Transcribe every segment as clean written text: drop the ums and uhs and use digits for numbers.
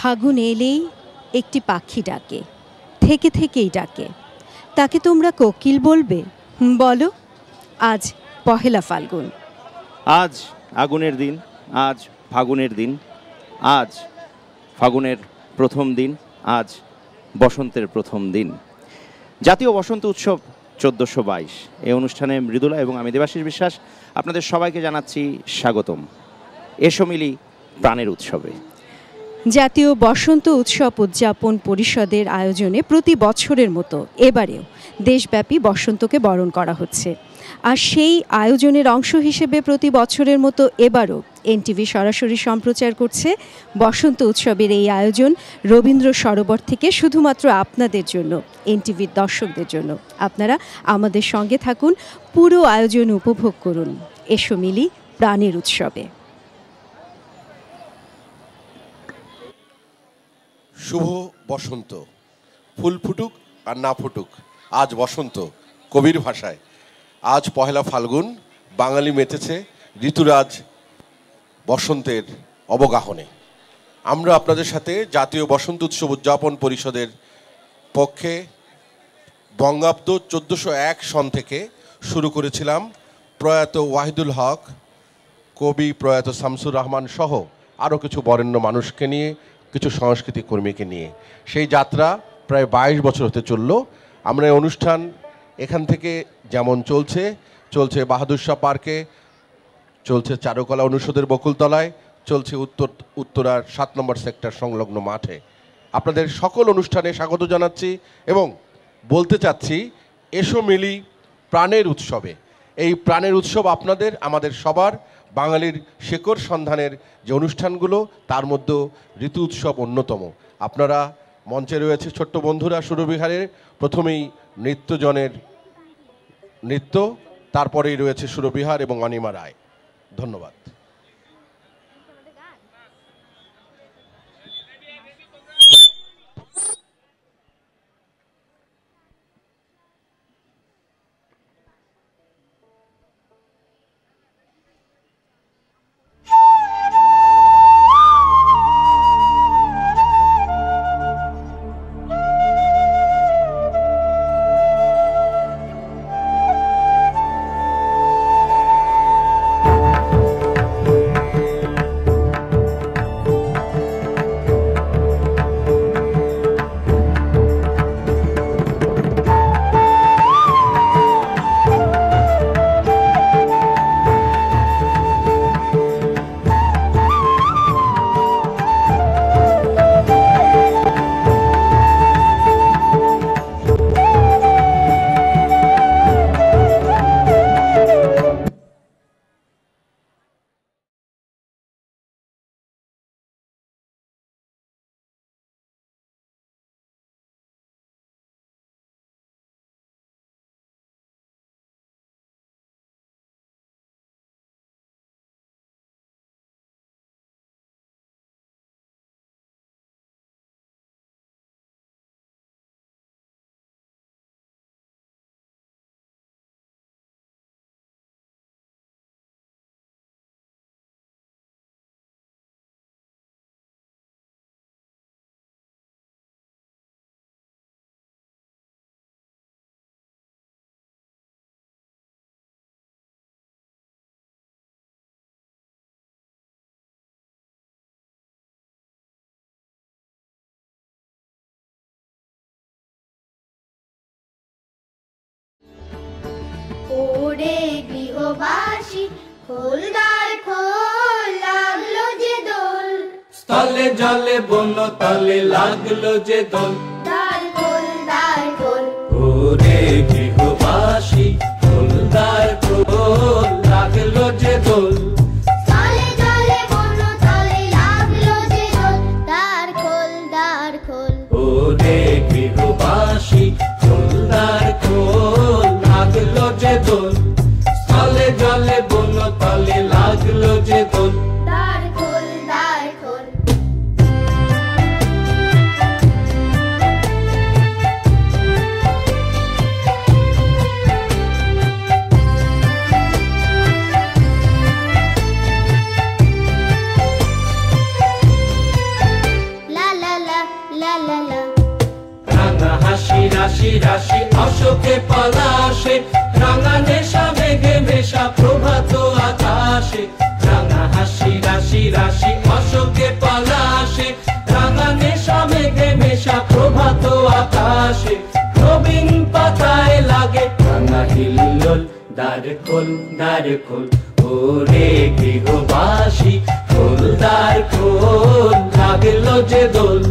ফাগুন এলেই একটি পাখি ডাকে, থেকে থেকেই ডাকে। তাকে তোমরা কোকিল বলবে? বলো। আজ পহেলা ফাল্গুন, আজ আগুনের দিন, আজ ফাগুনের দিন, আজ ফাগুনের প্রথম দিন, আজ বসন্তের প্রথম দিন। জাতীয় বসন্ত উৎসব 1422 এই অনুষ্ঠানে মৃদুলা এবং আমি দেবাশিস বিশ্বাস আপনাদের সবাইকে জানাচ্ছি স্বাগতম। এসো মিলি প্রাণের উৎসবে। জাতীয় বসন্ত উৎসব উদযাপন পরিষদের আয়োজনে প্রতি বছরের মতো এবারেও দেশব্যাপী বসন্তকে বরণ করা হচ্ছে। আর সেই আয়োজনের অংশ হিসেবে প্রতি বছরের মতো এবারও এনটিভি সরাসরি সম্প্রচার করছে বসন্ত উৎসবের এই আয়োজন রবীন্দ্র সরোবর থেকে শুধুমাত্র আপনাদের জন্য, এনটিভির দর্শকদের জন্য। আপনারা আমাদের সঙ্গে থাকুন, পুরো আয়োজন উপভোগ করুন। এসো মিলি প্রাণের উৎসবে। শুভ বসন্ত, ফুল ফুটুক আর না ফুটুক, আজ বসন্ত কবির ভাষায়। আজ পহেলা ফাল্গুন, বাঙালি মেতেছে ঋতুরাজ বসন্তের অবগাহনে। আমরা আপনাদের সাথে জাতীয় বসন্ত উৎসব উদযাপন পরিষদের পক্ষে বঙ্গাব্দ 1401 সন থেকে শুরু করেছিলাম প্রয়াত ওয়াহিদুল হক, কবি প্রয়াত শামসুর রহমান সহ আরও কিছু বরেণ্য মানুষকে নিয়ে, কিছু সাংস্কৃতিক কর্মীকে নিয়ে। সেই যাত্রা প্রায় 22 বছর হতে চলল। আমরা এই অনুষ্ঠান এখান থেকে যেমন চলছে বাহাদুর শাহ পার্কে, চলছে চারুকলা অনুষদের বকুলতলায়, চলছে উত্তরার 7 নম্বর সেক্টর সংলগ্ন মাঠে। আপনাদের সকল অনুষ্ঠানে স্বাগত জানাচ্ছি এবং বলতে চাচ্ছি, এসো মিলি প্রাণের উৎসবে। এই প্রাণের উৎসব আপনাদের, আমাদের সবার, বাঙালির শেকড় সন্ধানের যে অনুষ্ঠানগুলো তার মধ্যে ঋতু উৎসব অন্যতম। আপনারা মঞ্চে রয়েছে ছোট্ট বন্ধুরা সুরবিহারের, প্রথমেই নৃত্যজনের নৃত্য, তারপরেই রয়েছে সুরবিহার এবং অনিমা রায়। ধন্যবাদ। ওরে গৃহবাসী, খোলদার খোল, লাগলো যে দোল। স্থলে জলে বন্য তলে লাগলো যে দোল। দ্বার খোল, দ্বার খোল। ওরে গৃহবাসী, খোলদার খোল, লাগলো যে দোল। স্থলে জলে বন্য তলে লাগলো যে দোল। দ্বার খোল, দ্বার খোল। ওরে গৃহবাসী, খোলদার খোল, লাগলো যে দোল। স্থলে জলে বন্য তলে লাগলো যে দোল। দ্বার খোল, দ্বার খোল। লা রাশি অশোকে পলাশে, রাঙা নেশা মেঘে মেশা প্রভাত আকাশে। রাঙা হাসি রাশি রাশি অশোকে পলাশে, রাঙা নেশা মেঘে মেশা প্রভাত আকাশে। নবীন পাতায় লাগে রাঙা হিল্লোল, দ্বার খোল দ্বার খোল ওরে গৃহবাসী, খোল দ্বার খোল লাগলো যে দোল,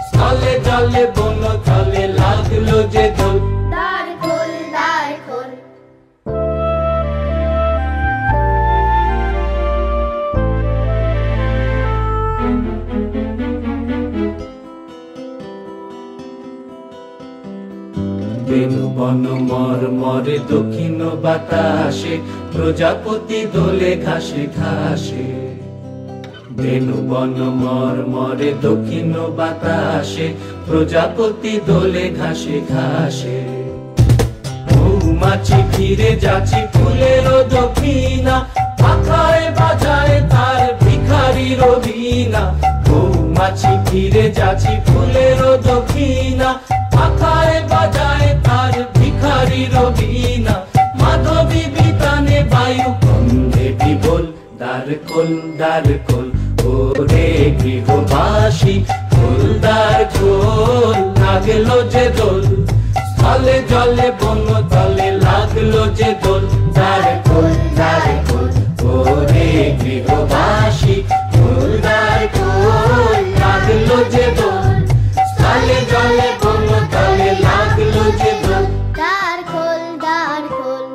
স্থলে জলে বন তলে লাগলো যে দোল। দ্বার খোল দ্বার খোল। বেনু বন মর্মরে দক্ষিণ বাতাসে, প্রজাপতি দোলে ঘাসে ঘাসে। বেনু বন মর্মরে দক্ষিণ বাতাসে, প্রজাপতি দোলে ঘাসে ঘাসে। মৌমাছি ফিরে যাচ্ছি ফুলের দক্ষিণা, পাখায় বাজায় তার ভিখারির বীণা। মৌমাছি ফিরে যাচ্ছি ফুলের দক্ষিণা, পাখায় বাজায় তার ভিখারির বীণা। মাধবী বিতানে বায়ু গন্ধে বিবল, দ্বার খোল দ্বার খোল ওরে গৃহবাসী, খোল দ্বার খোল লাগলো যে দোল, স্থলে জলে বন তলে লাগলো যে দোল। দ্বার খোল দ্বার খোল ওরে গৃহবাসী, খোল দ্বার খোল লাগলো যে দোল, স্থলে জলে বন তলে লাগলো যে দোল। দ্বার খোল দ্বার খোল।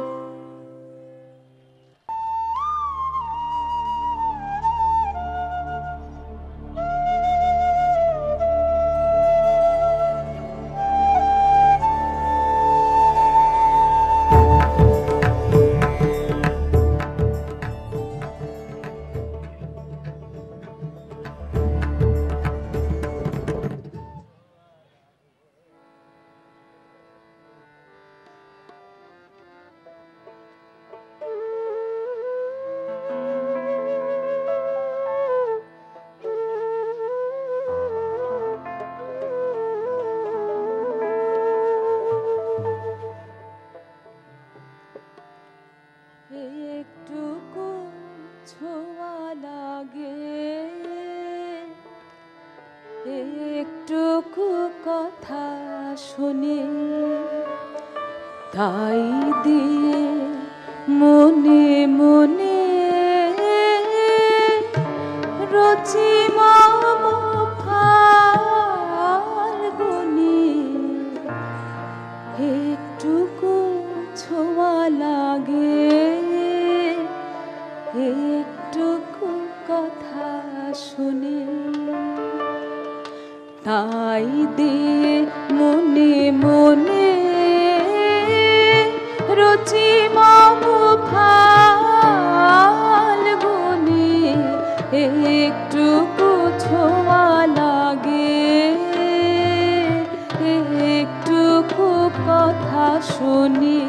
একটুকু ছোঁয়া লাগে, একটুকু কথা শুনি, তাই দিয়ে মনে মনে রচি মম ফাল্গুনি। একটুকু ছোঁয়া লাগে, একটুকু কথা শুনি, তাই দিয়ে মনে মনে রচি মম ফাল্গুনি। একটুকু ছোঁয়া লাগে, একটুকু কথা শুনি।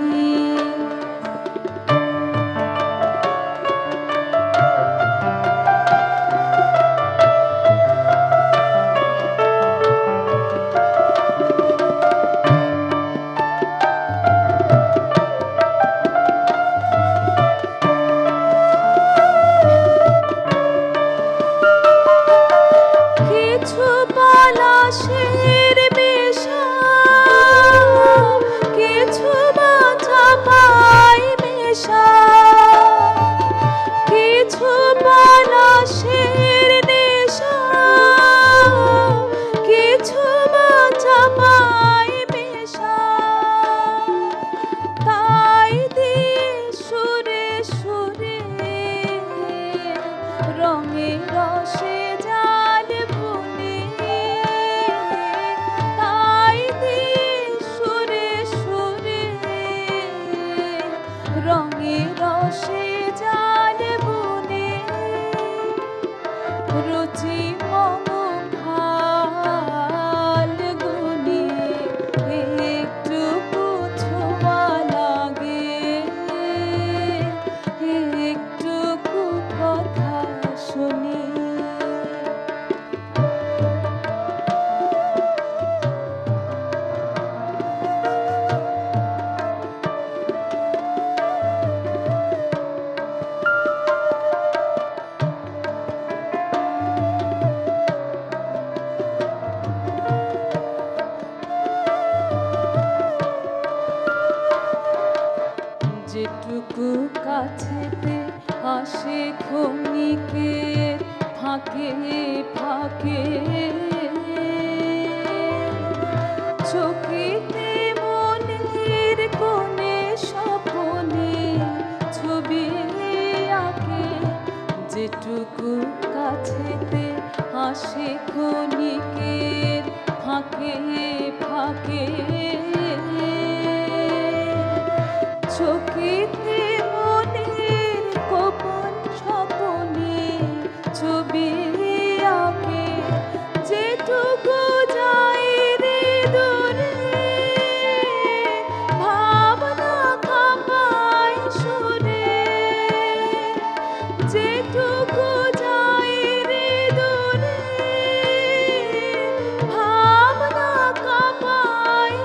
কিছু পলাশের মেশা, কিছু মাছ আসে ক্ষণিকের ফাঁকে ফাঁকে চোখেতে মনের কোণে স্বপনে ছবি আঁকে যেটুকু কাছেতে আসে ক্ষণিকের ফাঁকে ফাঁকে চোখেতে মনের গোপন স্বপনে ছবি আঁকে যেটুকু যায় রে দূরে ভাবনা কাঁপায় সুরে যেটুকু যায় রে দূরে ভাবনা কাঁপায়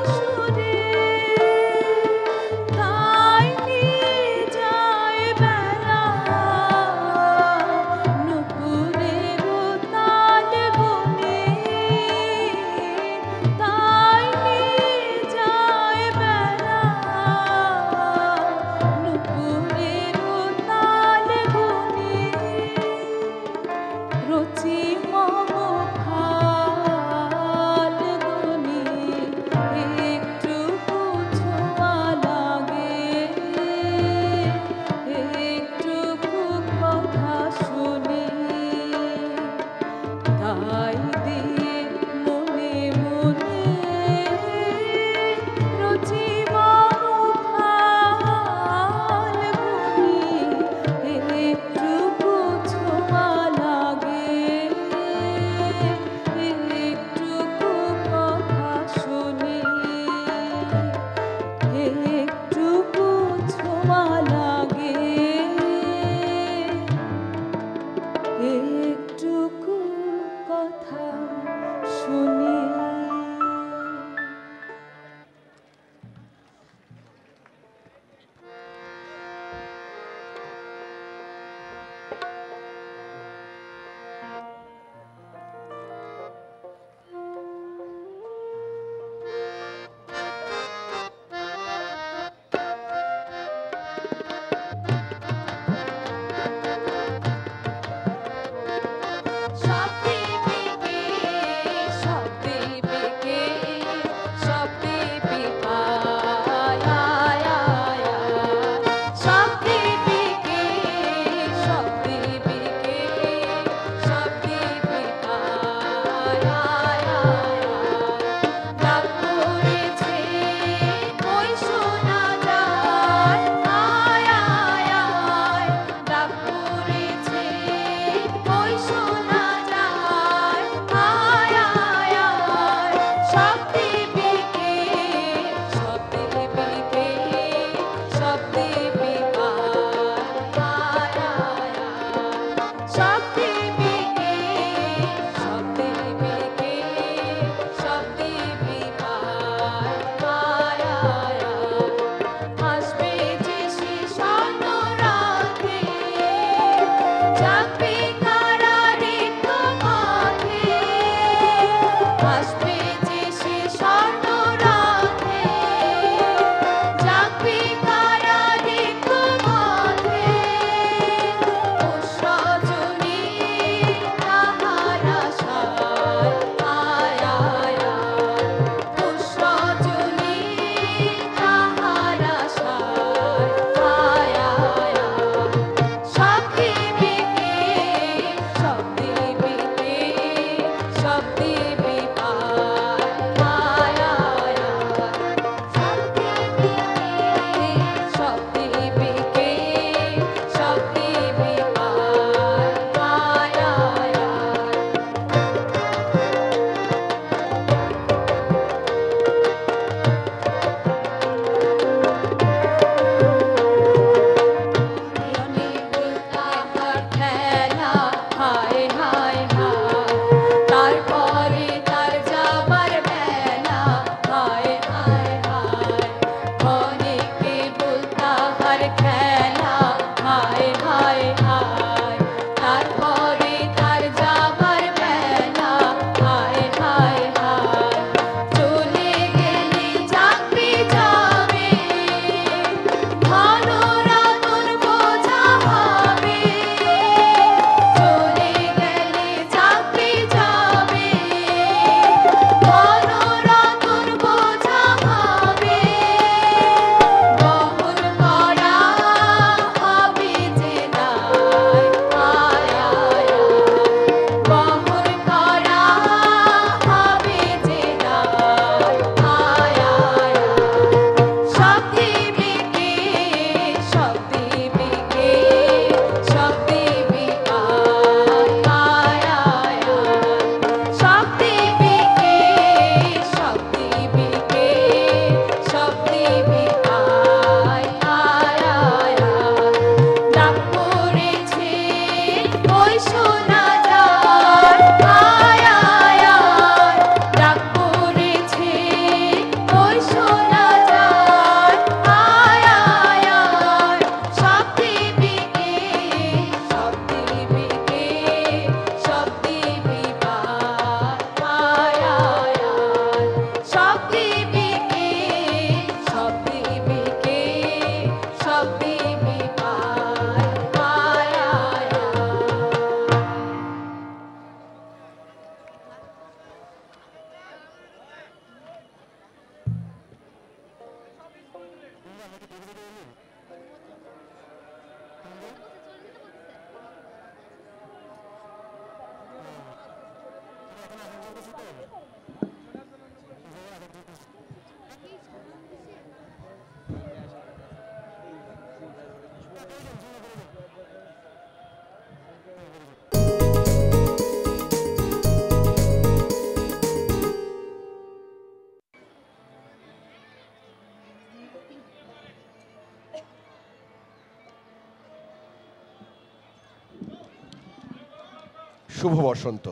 শুভ বসন্ত।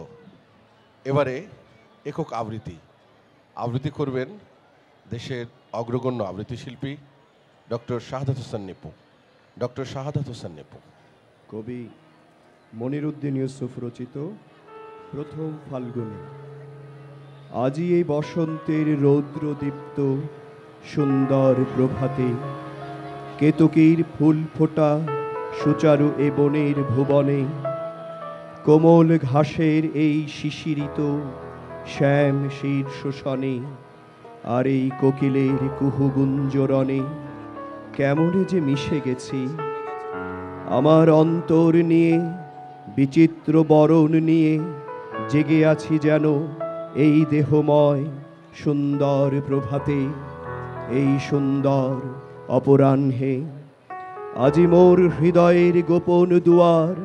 এবারে একক আবৃত্তি করবেন দেশের অগ্রগণ্য আবৃত্তি শিল্পী ডক্টর শাহাদাত হোসেন নিপু। কবি মনিরুদ্দিন ইউসুফ রচিত প্রথম ফাল্গুনে। আজি এই বসন্তের রৌদ্রদীপ্ত সুন্দর প্রভাতে, কেতকীর ফুল ফোটা সুচারু এ বনের ভুবনে, কোমল ঘাসের এই শিশিরিত শ্যাম শীর্ষণে, আর এই কোকিলের কুহুগুঞ্জরণে কেমনে যে মিশে গেছি আমার অন্তর নিয়ে, বিচিত্র বরণ নিয়ে জেগে আছি যেন এই দেহময় সুন্দর প্রভাতে, এই সুন্দর অপরাহ্নে। আজি মোর হৃদয়ের গোপন দুয়ার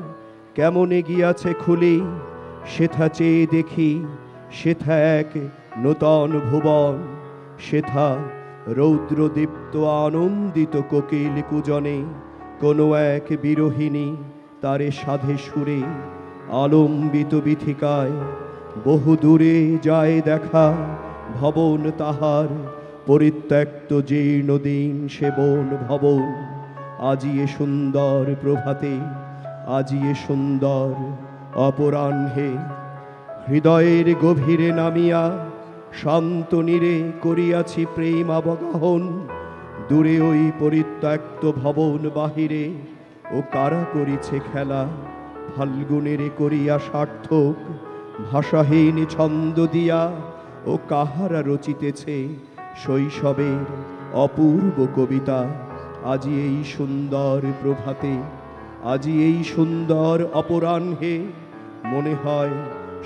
কেমনে গিয়াছে খুলে, সেথা চেয়ে দেখি সেথা এক নূতন ভুবন, সেথা রৌদ্রদীপ্ত আনন্দিত কোকিল কুজনে, কোনো এক বিরোহিণী তারে সাধে সুরে, আলম্বিত বিথিকায় বহু দূরে যায় দেখা ভবন তাহার, পরিত্যক্ত জীর্ণদিন সেবন ভবন। আজি এ সুন্দর প্রভাতে, আজি এ সুন্দর অপরাহ্নে, হৃদয়ের গভীরে নামিয়া শান্ত নীরে করিয়াছি প্রেম অবগাহন, দূরে ওই পরিত্যক্ত ভবন বাহিরে ও কারা করিছে খেলা, ফাল্গুনের করিয়া সার্থক ভাষাহীন ছন্দ দিয়া, ও কাহারা রচিতেছে শৈশবের অপূর্ব কবিতা। আজি এই সুন্দর প্রভাতে, আজি এই সুন্দর অপরাহ্নে, মনে হয়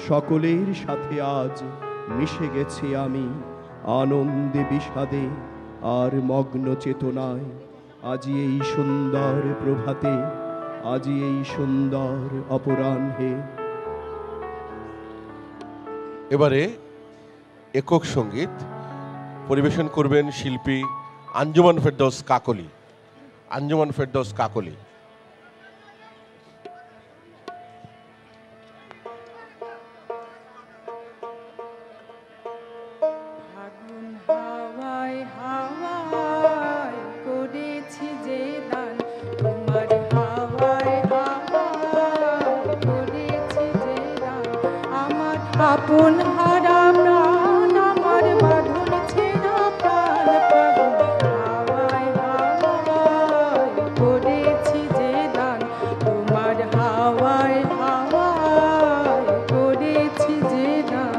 সকলের সাথে আজ মিশে গেছি আমি আনন্দে বিষাদে আর মগ্ন চেতনায়। আজি এই সুন্দর প্রভাতে, আজি এই সুন্দর অপরাহ্নে। এবারে একক সঙ্গীত পরিবেশন করবেন শিল্পী আঞ্জুমান ফেরদৌস কাকলি। ফাগুন হাওয়ায় হাওয়ায় করেছি যে দান, তোমার হাওয়ায় হাওয়ায় করেছি যে দান, আমার আপন হারা প্রাণ, আমার বাঁধন ছেঁড়া প্রাণ। ফাগুন হাওয়ায় হাওয়ায় করেছি যে দান, তোমার হাওয়ায় হাওয়ায় করেছি যে দান।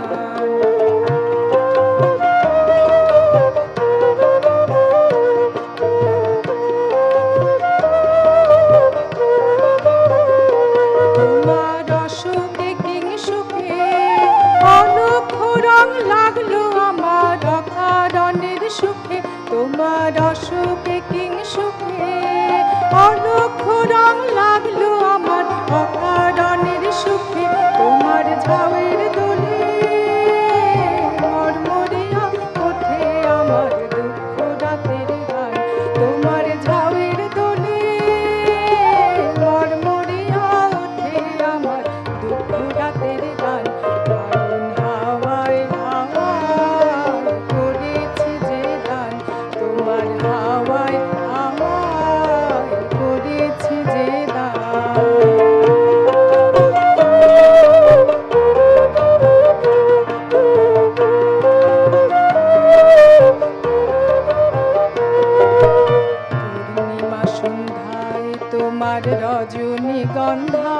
তোমার অসুখে কিংসুখে অনূখ রং লাগলো আমার অকারণের সুখে, তোমার অসুখে কিংসুখে অনূখ রং লাগলো আমার অকারণের সুখে, তোমার ঝাউয়ের দোলে মরমরিয়া ওঠে আমার দুঃখ রাতের গান, তোমার ঝাউয়ের দোলে মরমরিয়া ওঠে আমার দুঃখ রাতের গান। ফাগুন হাওয়ায় হাওয়ায় করেছি যে দান, তোমার হাওয়ায় হাওয়ায় করেছি যে দান। পূর্ণিমা সন্ধ্যায় তোমার রজনীগন্ধায়,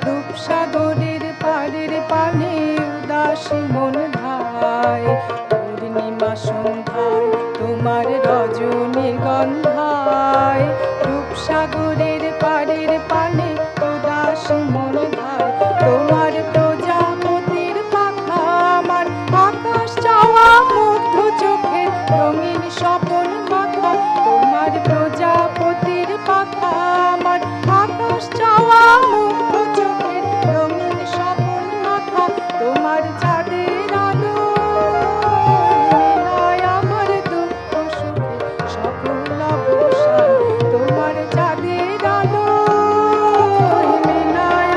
রূপসাগরের পাড়ের পানে উদাসী মন ধায়। পূর্ণিমা সন্ধ্যায় তোমার রজনীগন্ধায়, রূপসাগরের পাড়ের পানে উদাসী মন ধায়। তোমার প্রজাপতির পাখা আমার আকাশ চাওয়া মুগ্ধ চোখে রঙিন স্বপন মাখা, তোমার প্রজাপতির পাখা আমার আকাশ চাওয়া মুগ্ধ চোখে রঙিন স্বপন মাখা, তোমার চাঁদের আলো মিলায় আমার দুঃখ সুখে সকল অবসান, তোমার চাঁদের আলো মিলায়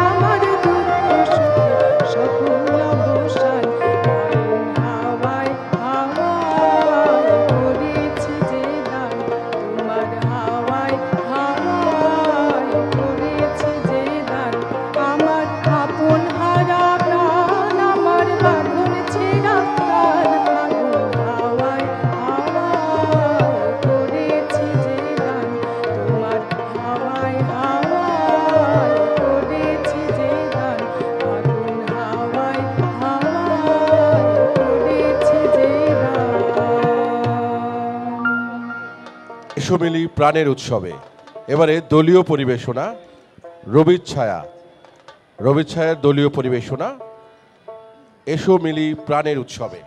এসো মিলি প্রাণের উৎসবে। এবারে দলীয় পরিবেশনা, রবির ছায়ার দলীয় পরিবেশনা এসো মিলি প্রাণের উৎসবে।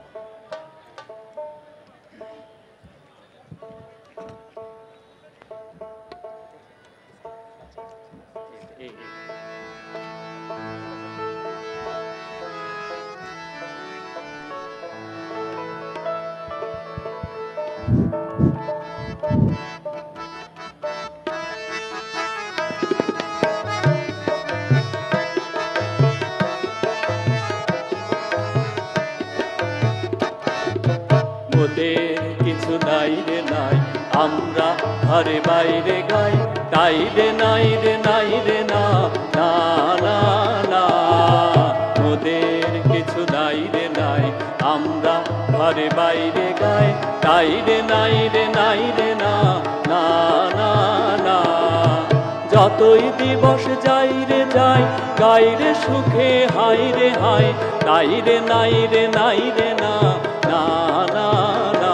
মোদের কিছু নাই রে নাই, আমরা ঘরে বাইরে গাই, তাই রে নাই রে নাই রে না না না না। মোদের কিছু নাই রে নাই, আমরা ঘরে বাইরে গাই, তাই রে নাই রে নাই রে না না না না। যতই দিবস যাই রে যাই, গাই রে সুখে হাই রে হাই, তাই রে নাই রে নাই রে না না না না।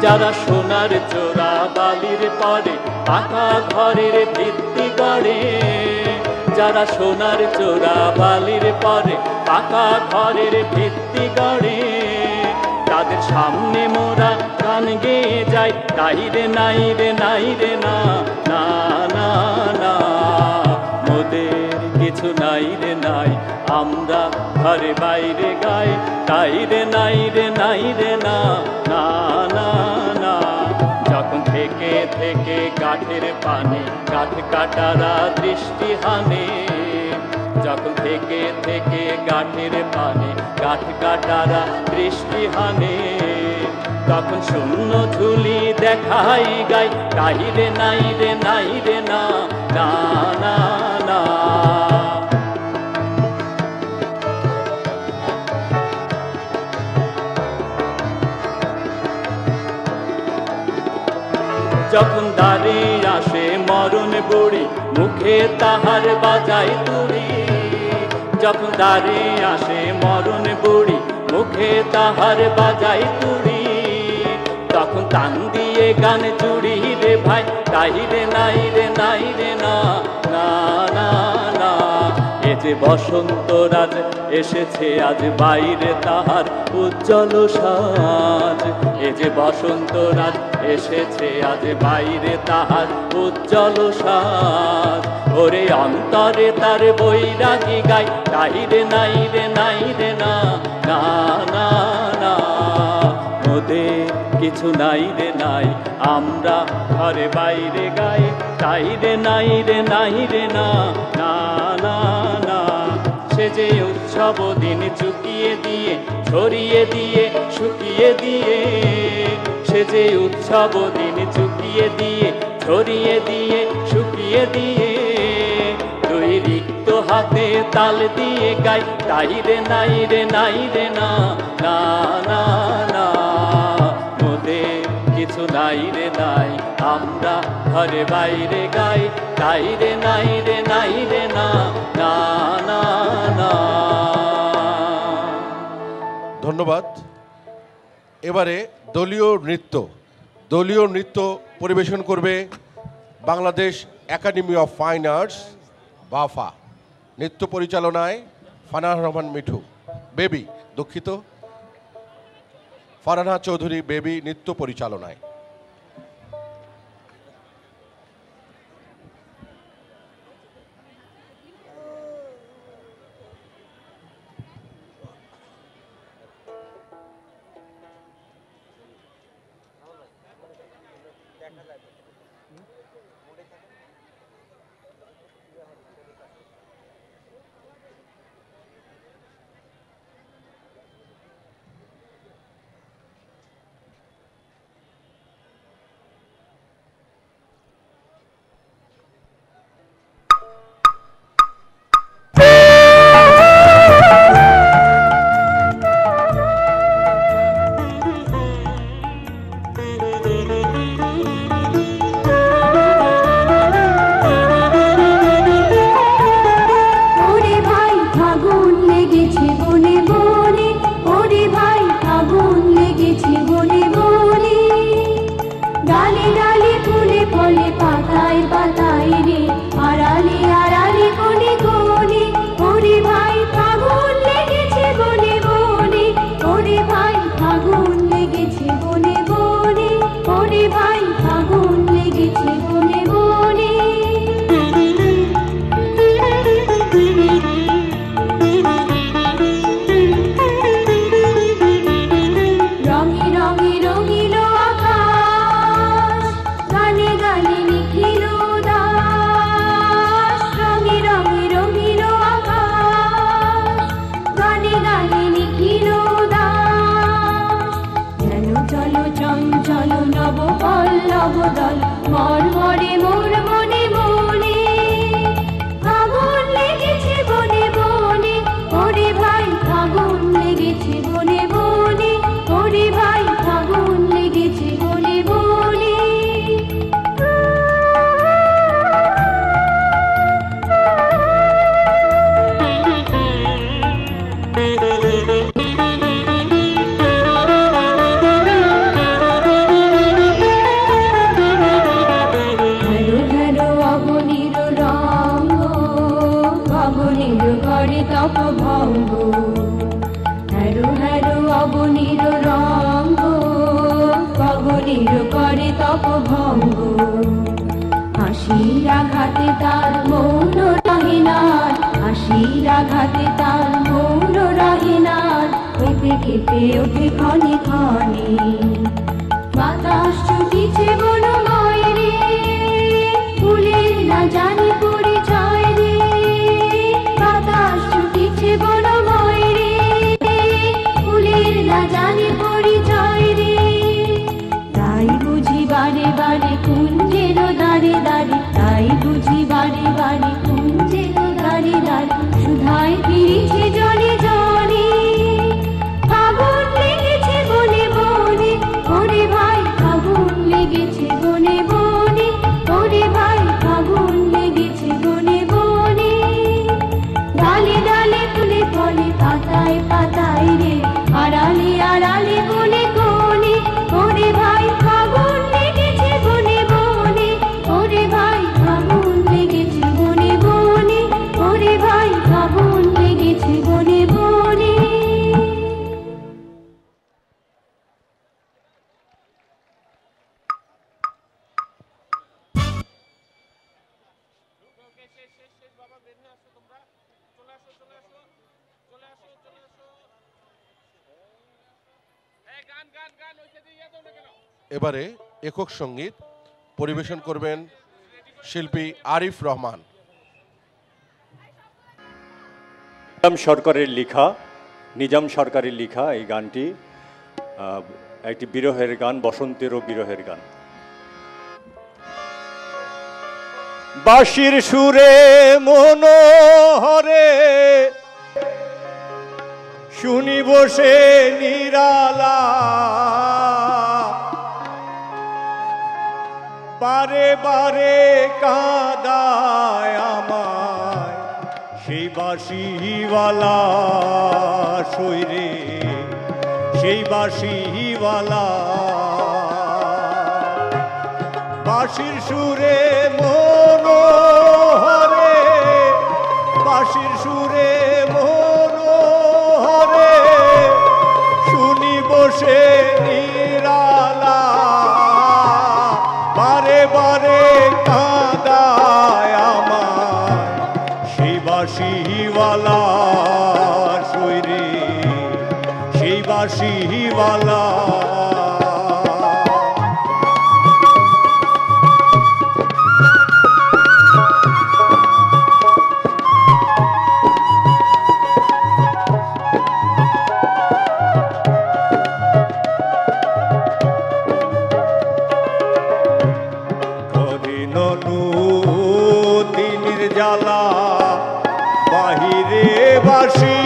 যারা সোনার চোরা বালির পরে পাকা ঘরের ভিত্তি গড়ে, যারা সোনার চোরা বালির পরে পাকা ঘরের ভিত্তি গড়ে, তাদের সামনে মোরা গান গেয়ে যাই, তাই রে নাই রে নাই রে না না না না। মোদের কিছু নাই রে নাই, আমরা ঘরে বাইরে গাই, তাই রে নাই রে নাই রে না না না না। যখন থেকে থেকে কাঠের পানে কাঠ কাটারা দৃষ্টি হানে, যখন থেকে থেকে কাঠের পানে কাঠ কাটারা দৃষ্টি হানে, তখন শূন্য ঝুলি দেখাই গাই, তাই রে নাই রে নাই রে না না না না। যখন দ্বারে আসে মরণ বুড়ি, মুখে তাহার বাজাই তুড়ি, যখন দ্বারে আসে মরণ বুড়ি, মুখে তাহার বাজাই তুড়ি, তখন তান দিয়ে গান জুড়ি রে ভাই, তাই রে নাই রে নাই রে না না না না। এ যে বসন্ত রাজ এসেছে আজ, বাইরে তাহার উজ্জ্বল সাজ, এ যে বসন্ত রাজ এসেছে আজ, বাইরে তাহার উজ্জ্বল সাজ। ওরে অন্তরে তার বৈরাগী গাই, তাই রে নাই রে নাই রে না না না না। মোদের কিছু নাই রে নাই, আমরা ঘরে বাইরে গাই, তাই রে নাই রে নাই রে না না না না। সে যে উৎসব দিন চুকিয়ে দিয়ে ছড়িয়ে দিয়ে শুকিয়ে দিয়ে, সে যে উৎসব দিন চুকিয়ে দিয়ে ছড়িয়ে দিয়ে শুকিয়ে দিয়ে, দুই রিক্ত হাতে তাল দিয়ে গাই, তাই রে নাই রে নাই রে না না না না। মোদের কিছু নাই রে নাই, আমরা ঘরে বাইরে গাই, তাই রে নাই রে নাই রে না না না না। ধন্যবাদ। এবারে দলীয় নৃত্য পরিবেশন করবে Bangladesh academy of fine arts BAFA. নৃত্য পরিচালনায় ফারহানা রহমান মিঠু, বেবি দুঃখিত, ফারহানা চৌধুরী বেবি নৃত্য পরিচালনায়। লিখিল দাস। যেন চলো চঞ্চল নব পল্লব দল, মর্মরে মোর মনে মনে। আগুন লেগেছে বনে বনে, ওরে ভাই আগুন লেগেছে বনে বনে, ওরে ভাই আগুন লেগেছে বনে বনে। হেরো হেরো অবনীর রঙ্গ, অবনীর করে তপ ভঙ্গ। হেরো হেরো অবনীর রঙ্গ, অবনীর করে তপ ভঙ্গ। হাসির আঘাতে তার মৌন রহিনার, হাসির আঘাতে তার মৌন রহিনার। কেঁপে কেঁপে ওঠে ক্ষণে ক্ষণে, বাতাস ছুটিছে বনময় রে, ফুলের না জানি পরিচয় রে। বাতাস ছুটিছে বনময় রে, ফুলের না জানি পরিচয় রে। তাই বুঝি বারে বারে কুঞ্জের দাঁড়ে দাঁড়ে, তাই বুঝি বারে বারে কুঞ্জের দাঁড়ে দাঁড়ে। সুধায় ফিরিছে জনে জনে, আগুন লেগেছে বনে বনে, ওরে ভাই আগুন লেগেছে বনে বনে, ওরে ভাই আগুন লেগেছে বনে বনে। ডালে ডালে ফুলে ফলে, পাতায় পাতায় রে, আড়ালে আড়ালে কোণে কোণে। ওরে ভাই আগুন লেগেছে বনে বনে, ওরে ভাই আগুন লেগেছে বনে বনে, ওরে ভাই আগুন লেগেছে বনে বনে। এবারে একক সঙ্গীত পরিবেশন করবেন শিল্পী আরিফ রহমান। নিজাম সরকারের লেখা এই গানটি একটি বিরহের গান, বসন্তেরও বিরহের গান। বাঁশির সুরে মনোহরে শুনি বসে নিরালা, বারে বারে কাঁদায় আমায় সেই বাঁশিওয়ালা সইরে, সেই বাঁশিওয়ালা। বাঁশির সুরে মনোহরে, বাঁশির সুরে মনোহরে শুনি বসে নিরালা, বারে বারে কাঁদায় আমায় সেই বাঁশিওয়ালা সইরে, সেই বাঁশিওয়ালা। দিনের জ্বালা বাহিরে বাসি,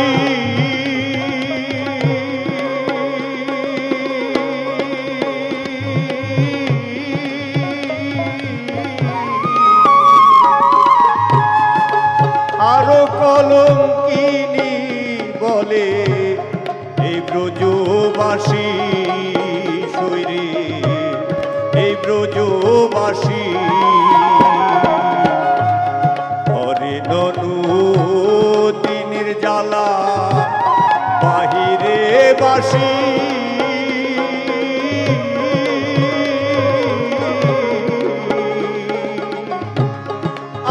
আরো কলঙ্কিনী বলে এই ব্রজবাসী সইরে, এই ব্রজবাসী। হরে ননু দিনের জ্বালা বাহিরে বাসি,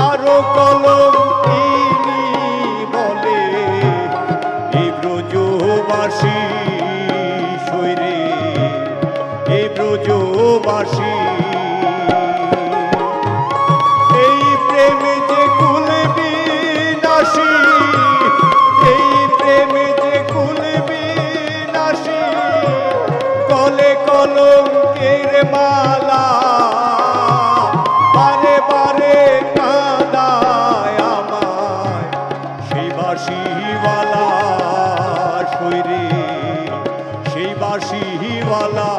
আরো কলঙ্কিনী বলে এই ব্রজবাসী সইরে, এই ব্রজবাসী। এই প্রেমে যে কুল বিনাশী, এই প্রেমে যে কুল বিনাশী, সৈরে সেই বাঁশিওয়ালা।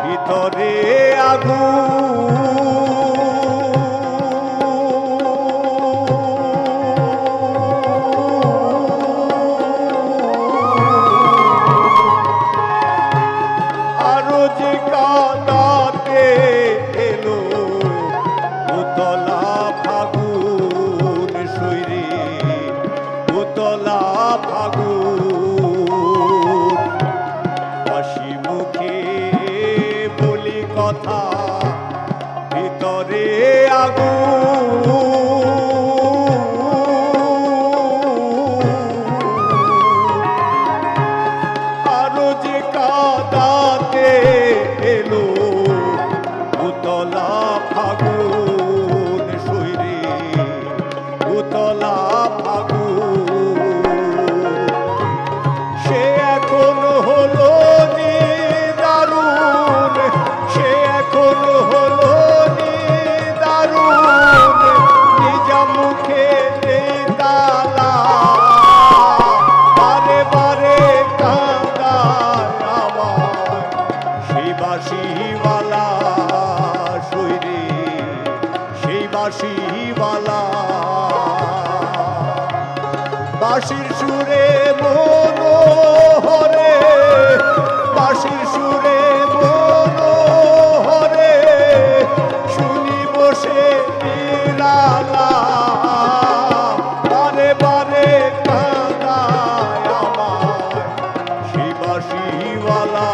ভিতরে আরো যে কাঁদাতে এলো উতলা ফাগুন সৈরে উতলা ফাগুন। হাসি মুখে বলি কথা ভিতরে আরো যে কাঁদাতে এলো উতলা ফাগুন সৈরে উতলা ফাগুন। সে এখন হলো দারুণ, সে এখন হলো দারুণ, নিজা মুখে তালা বারে বারে কাঁদায় আমার সেই বাঁশিওয়ালা সৈরে সেই বাঁশিওয়ালা। বাঁশির সুরে মনোহরে বাঁশির সুরে মনোহরে শুনি বসে নিরালা বারে বারে কাঁদায় আমার সেই বাঁশিওয়ালা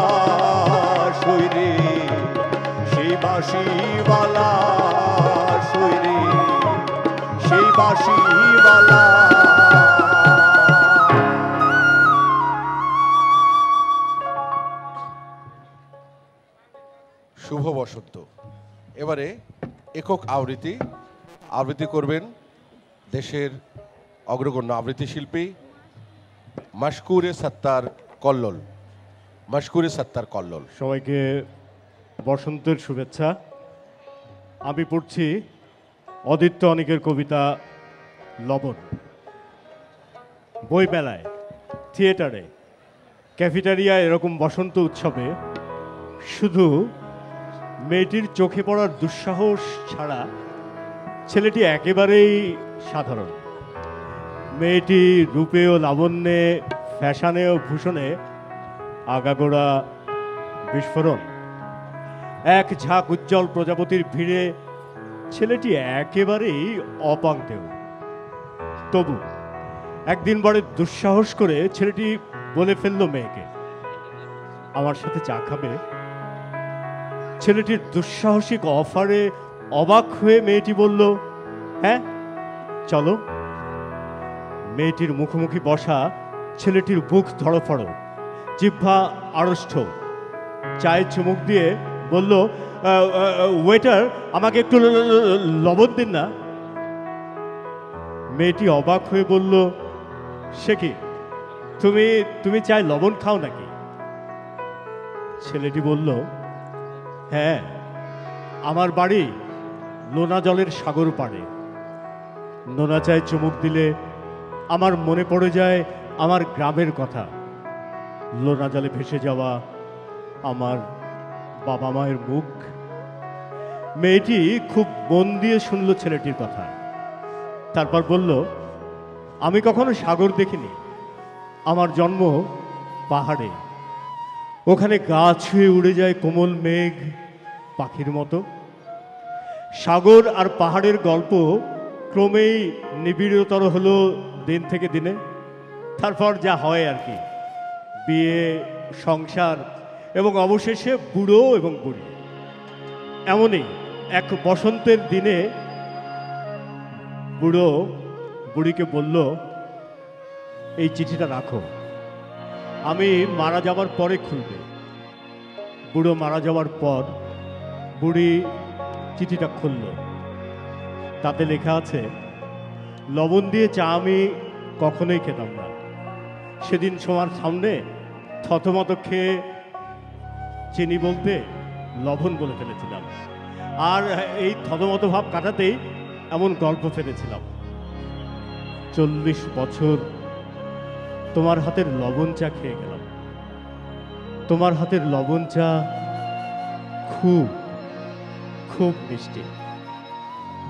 সৈরে সেই বাঁশিওয়ালা সৈরে সেই বাঁশিওয়ালা। শুভ বসন্ত। এবারে একক আবৃত্তি করবেন দেশের অগ্রগণ্য আবৃত্তি শিল্পী মাশকুরে সত্তার কল্লোল। মাশকুরে সত্তার কল্লোল। সবাইকে বসন্তের শুভেচ্ছা। আমি পড়ছি অদিত্য অনিকের কবিতা লবণ। বই মেলায়, থিয়েটারে, ক্যাফেটেরিয়ায় এরকম বসন্ত উৎসবে শুধু মেয়েটির চোখে পড়ার দুঃসাহস ছাড়া ছেলেটি একেবারেই সাধারণ। মেয়েটি রূপে ও লাবণ্যে, ফ্যাশনে ও ভূষণে আগাগোড়া বিস্ফোরণ। এক ঝাঁক উজ্জ্বল প্রজাপতির ভিড়ে ছেলেটি একেবারেই অপাংতেও। তবু একদিন বড় দুঃসাহস করে ছেলেটি বলে ফেলল মেয়েকে, আমার সাথে চা খাবে? ছেলেটির দুঃসাহসিক অফারে অবাক হয়ে মেয়েটি বলল, হ্যাঁ চলো। মেয়েটির মুখোমুখি বসা ছেলেটির বুক ধড়ফড়, জিহ্বা আড়ষ্ট। চায়ে চুমুক দিয়ে বলল, ওয়েটার আমাকে একটু লবণ দিন না। মেয়েটি অবাক হয়ে বলল, সে কি, তুমি চায় লবণ খাও নাকি? ছেলেটি বলল, হ্যাঁ, আমার বাড়ি নোনা জলের সাগর পাড়ে। নোনা চায় চুমুক দিলে আমার মনে পড়ে যায় আমার গ্রামের কথা, লোনা জলে ভেসে যাওয়া আমার বাবা মায়ের মুখ। মেয়েটি খুব মন দিয়ে শুনল ছেলেটির কথা, তারপর বলল, আমি কখনো সাগর দেখিনি, আমার জন্ম পাহাড়ে। ওখানে গা ছুঁয়ে উড়ে যায় কোমল মেঘ পাখির মতো। সাগর আর পাহাড়ের গল্প ক্রমেই নিবিড়তর হলো দিন থেকে দিনে। তারপর যা হয় আর কি, বিয়ে, সংসার এবং অবশেষে বুড়ো এবং বুড়ি। এমনই এক বসন্তের দিনে বুড়ো বুড়িকে বলল, এই চিঠিটা রাখো, আমি মারা যাওয়ার পরে খুলবে। বুড়ো মারা যাওয়ার পর বুড়ি চিঠিটা খুলল। তাতে লেখা আছে, লবণ দিয়ে চা আমি কখনোই খেতাম না। সেদিন সবার সামনে থতমত খেয়ে চিনি বলতে লবণ বলে ফেলেছিলাম। আর এই থতমত ভাব কাটাতেই এমন গল্প ফেলেছিলাম। 40 বছর তোমার হাতের লবণ চা খেয়ে গেলাম। তোমার হাতের লবণ চা খুব খুব মিষ্টি।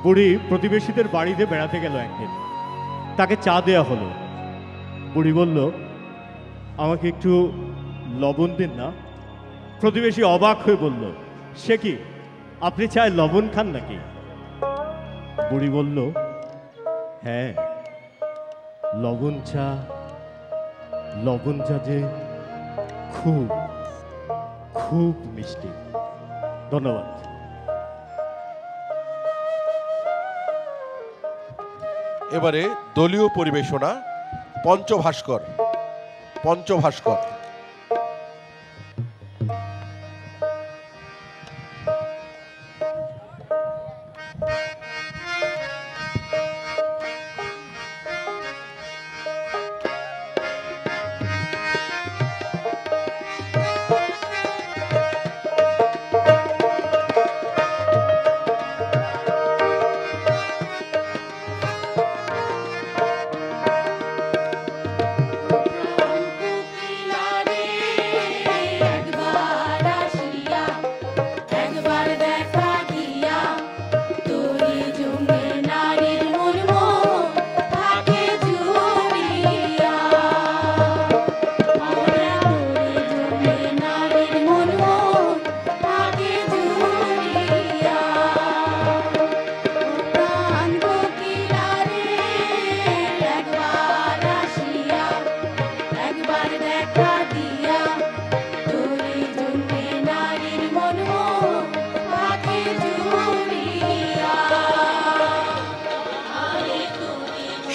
বুড়ি প্রতিবেশীদের বাড়িতে বেড়াতে গেল একদিন। তাকে চা দেয়া হলো। বুড়ি বলল, আমাকে একটু লবণ দিন না। প্রতিবেশী অবাক হয়ে বলল, সে কি, আপনি চায় লবণ খান নাকি? বুড়ি বলল, হ্যাঁ, লবণ চা যে খুব খুব মিষ্টি। ধন্যবাদ। এবারে দলীয় পরিবেশনা, পঞ্চভাস্কর।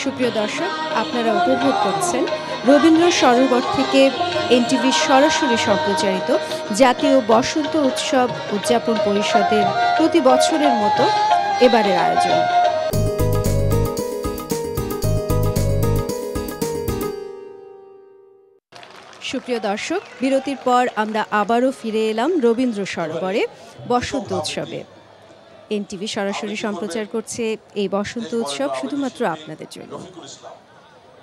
সুপ্রিয় দর্শক, আপনারা উপভোগ করছেন রবীন্দ্র সরোবর থেকে এনটিভির সরাসরি সম্প্রচারিত জাতীয় বসন্ত উৎসব উদযাপন পরিষদের প্রতি বছরের মতো এবারের আয়োজন। সুপ্রিয় দর্শক, বিরতির পর আমরা আবারও ফিরে এলাম রবীন্দ্র সরোবরে বসন্ত উৎসবে। এনটিভি সরাসরি সম্প্রচার করছে এই বসন্ত উৎসব শুধুমাত্র আপনাদের জন্য।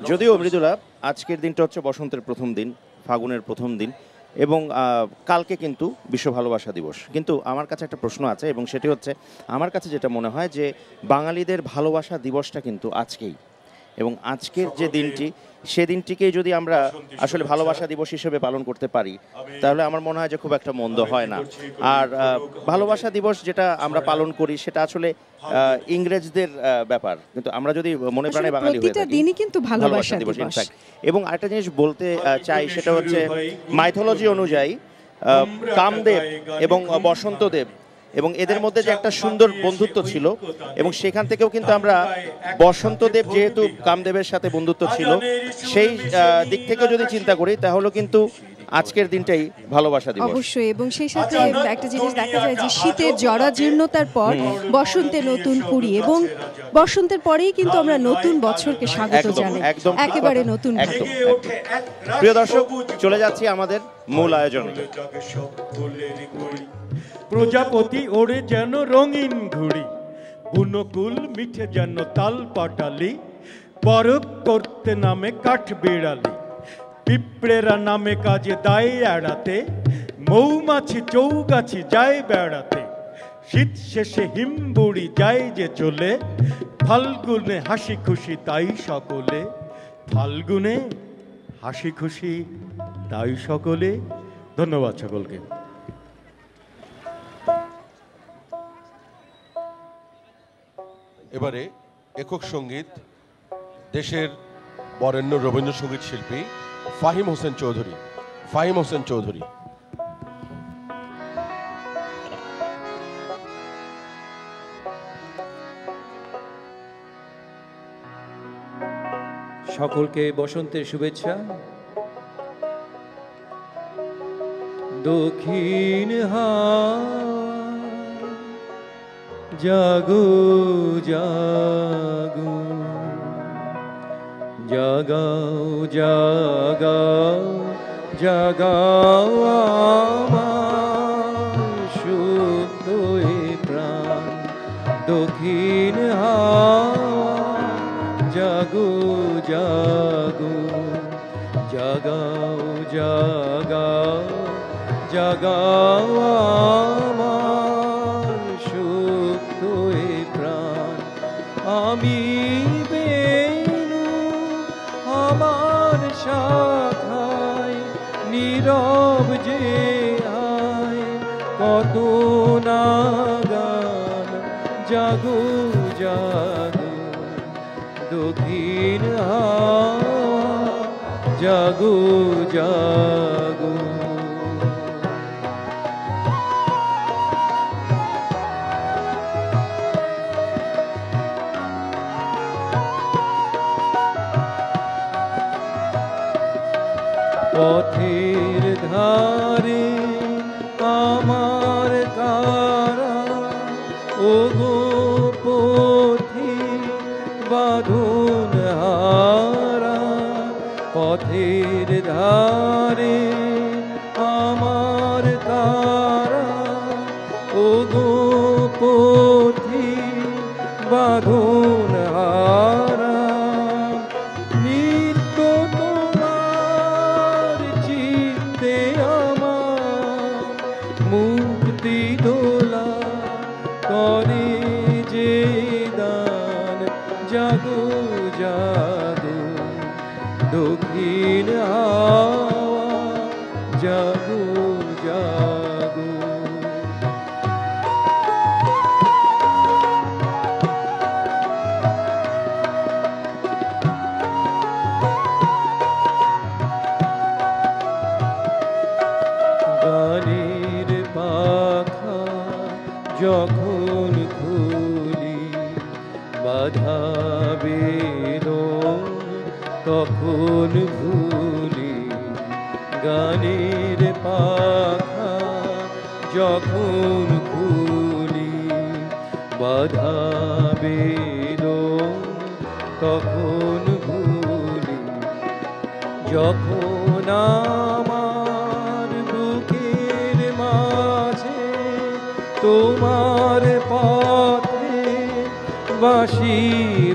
যদিও মৃদুলা, আজকের দিনটা হচ্ছে বসন্তের প্রথম দিন, ফাগুনের প্রথম দিন, এবং কালকে কিন্তু বিশ্ব ভালোবাসা দিবস। কিন্তু আমার কাছে একটা প্রশ্ন আছে, এবং সেটি হচ্ছে, আমার কাছে যেটা মনে হয় যে বাঙালিদের ভালোবাসা দিবসটা কিন্তু আজকেই, এবং আজকের যে দিনটি, সে দিনটিকেই যদি আমরা আসলে ভালোবাসা দিবস হিসেবে পালন করতে পারি, তাহলে আমার মনে হয় যে খুব একটা মন্দ হয় না। আর ভালোবাসা দিবস যেটা আমরা পালন করি সেটা আসলে ইংরেজদের ব্যাপার, কিন্তু আমরা যদি মনে প্রাণে বাঙালি হয়ে থাকি, দিনই কিন্তু ভালোবাসা দিবস। এবং আরেকটা জিনিস বলতে চাই, সেটা হচ্ছে মাইথোলজি অনুযায়ী কামদেব এবং বসন্তদেব, এবং এদের মধ্যে যে একটা সুন্দর বন্ধুত্ব ছিল, এবং সেখান থেকেও কিন্তু আমরা বসন্তদেব যেহেতু কামদেবের সাথে বন্ধুত্ব ছিল, সেই দিক থেকেও যদি চিন্তা করি, তাহলে কিন্তু আজকের দিনটাই ভালোবাসা দিবস। অবশ্যই, এবং সেই সাথে একটা জিনিস দেখা যায় যে শীতের জরাজীর্ণতার পর বসন্তে নতুন কুড়ি, এবং বসন্তের পরেই কিন্তু আমরা নতুন বছরকে স্বাগত জানাই, একেবারে নতুন। প্রিয় দর্শক, চলে যাচ্ছি আমাদের মূল আয়োজনে। প্রজাপতি ওড়ে যেন রঙিন ঘুড়ি, বুনকুল মিঠে যেন তাল পাটালি, পরক করতে নামে কাঠ বিড়ালি, পিঁপড়েরা নামে কাজে দায় এড়াতে, মৌমাছি চৌগাছি যায় বেড়াতে, শীত শেষে হিমবুড়ি যায় যে চলে, ফাল্গুনে হাসি খুশি তাই সকলে, ফাল্গুনে হাসি খুশি তাই সকলে। ধন্যবাদ সকলকে। এবারে একক সঙ্গীত, দেশের বরেণ্য রবীন্দ্রসঙ্গীত শিল্পী ফাহিম হোসেন চৌধুরী। সকলকে বসন্তের শুভেচ্ছা। দক্ষিণ হাওয়া জাগো জাগো জাগাও জাগাও জাগাও আমার সুপ্ত এ প্রাণ দক্ষিণ হাওয়া জাগো জাগো জাগাও জাগাও জাগাও আমার সুপ্ত এ প্রাণ আমি বেনু আমার শাখায় নীরব যে আয় কত না গান জাগো জাগো দক্ষিণ হাওয়া জাগো জাগো পথের ধারে আমার কারা ও গো পথি বাঁধন হারা পথের ধারে আমার কারা ও গো পথি বাঁধন হারা নিত্য তোমার চিত্তে আমার মুক্তি দোলা করে যে দান জাগো জাগো দক্ষিণ হাওয়া জাগো জাগো গানের পাখা যখন খুলি বাধা বেদন তখন ভুলি গানের পাখা যখন খুলি বাধা বেদন তখন ভুলি যখন আমার বুকের মাঝে তোমার পথে বাঁশি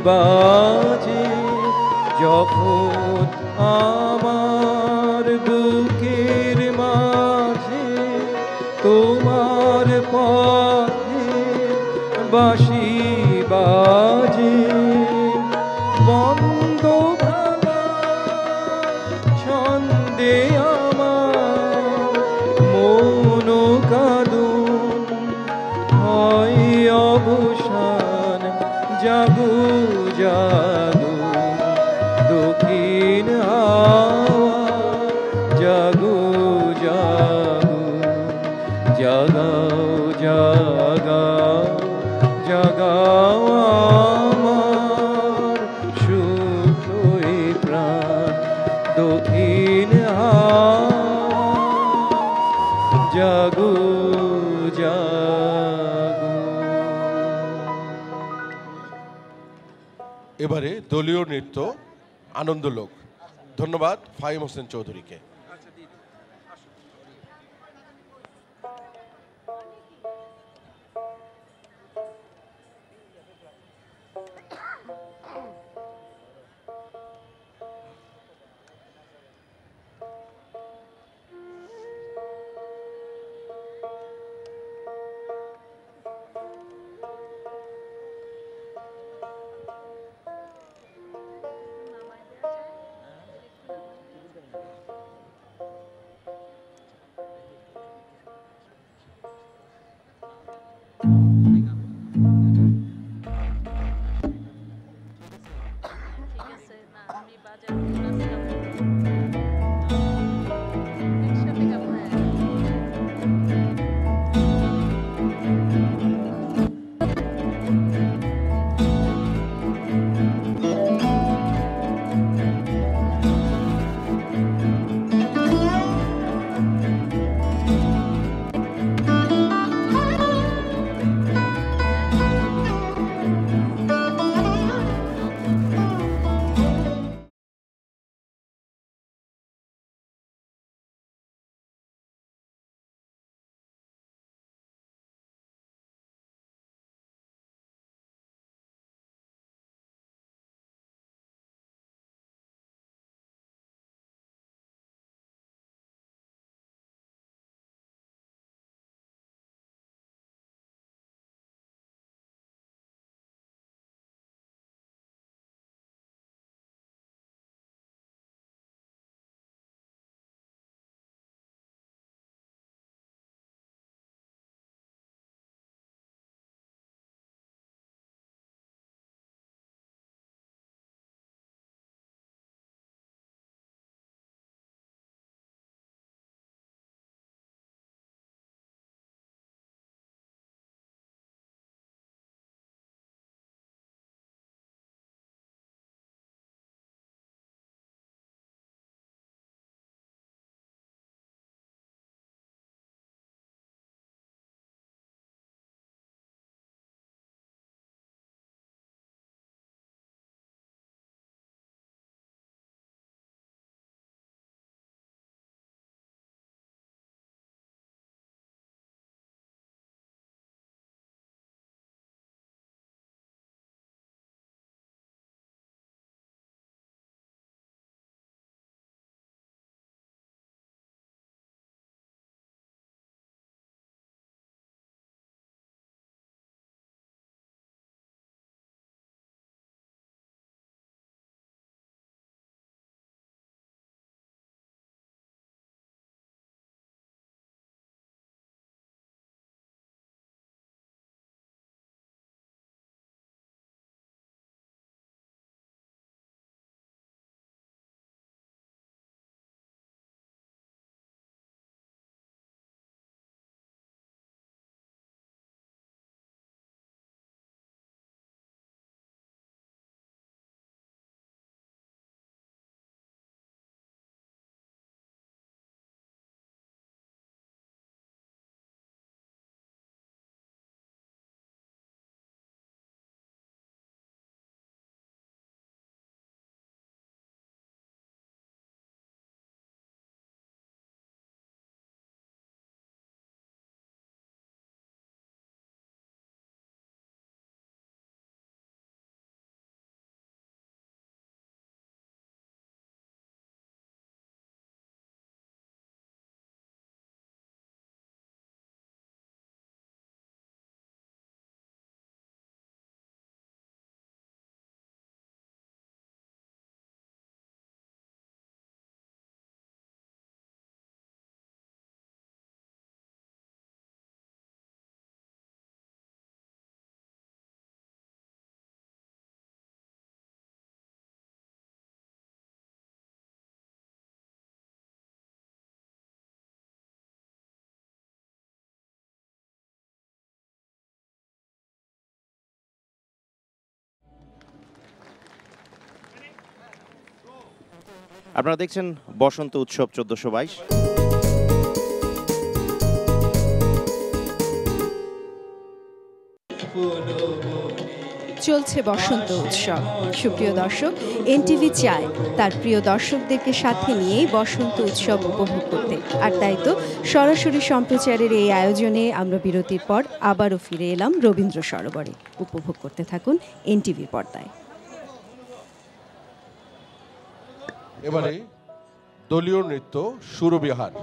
বাজে যখন আমার বুকের মাঝে তোমার পথে বাঁশি বাজে বন্ধ ভাঙা ছন্দে আমার মন কাঁদন হয় অবসান জাগো জাগো দক্ষিণ হাওয়া জাগো জাগো জাগাও জাগাও জাগাও আমার শুদ্ধ এ প্রাণ দক্ষিণ হাওয়া জাগো জাগো এবারে দলীয় নৃত্য আনন্দলোক। ধন্যবাদ ফাহিম হোসেন চৌধুরীকে। আপনারা দেখছেন বসন্ত উৎসব 1422। চলছে বসন্ত উৎসব। সুপ্রিয় দর্শক, এনটিভি চায় তার প্রিয় দর্শকদেরকে সাথে নিয়েই বসন্ত উৎসব উপভোগ করতে, আর তাই তো সরাসরি সম্প্রচারের এই আয়োজনে আমরা বিরতির পর আবারও ফিরে এলাম রবীন্দ্র সরোবরে। উপভোগ করতে থাকুন এনটিভির পর্দায়। এবারে দলীয় নৃত্য সুরবিহার।